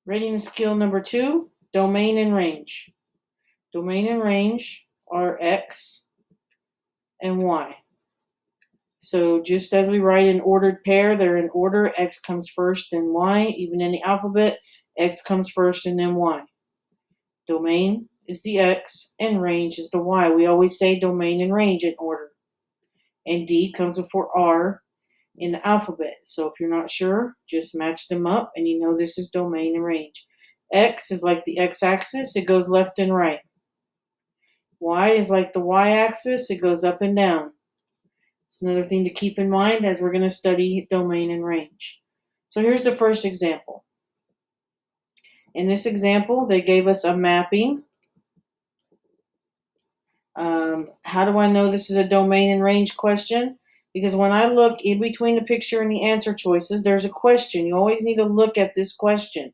Readiness skill number 2, domain and range. Domain and range are X and Y. So just as we write an ordered pair, they're in order. X comes first, then Y. Even in the alphabet, X comes first and then Y. Domain is the X and range is the Y. We always say domain and range in order. And D comes before R in the alphabet. So if you're not sure, just match them up and you know this is domain and range. X is like the x-axis, it goes left and right. Y is like the y-axis, it goes up and down. It's another thing to keep in mind as we're going to study domain and range. So here's the first example. In this example, they gave us a mapping. How do I know this is a domain and range question? Because when I look in between the picture and the answer choices, there's a question. You always need to look at this question.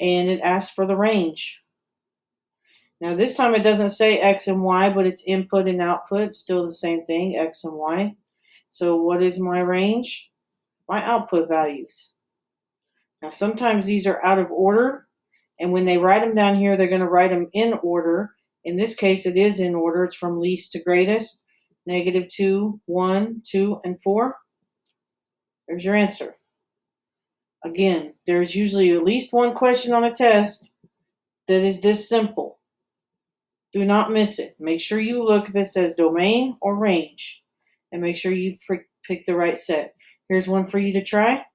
And it asks for the range. Now this time it doesn't say X and Y, but it's input and output. It's still the same thing, X and Y. So what is my range? My output values. Now sometimes these are out of order. And when they write them down here, they're going to write them in order. In this case, it is in order. It's from least to greatest. -2, 1, 2, and 4. There's your answer. Again, there's usually at least one question on a test that is this simple. Do not miss it. Make sure you look if it says domain or range. And make sure you pick the right set. Here's one for you to try.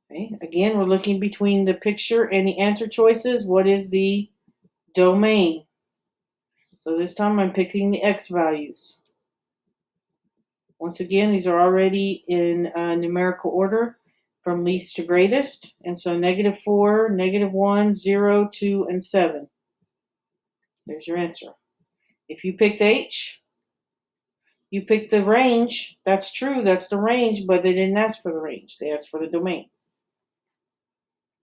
Okay. Again, we're looking between the picture and the answer choices. What is the domain? So this time I'm picking the X values. Once again, these are already in numerical order from least to greatest. And so -4, -1, 0, 2, and 7. There's your answer. If you picked H, you picked the range. That's true. That's the range, but they didn't ask for the range. They asked for the domain.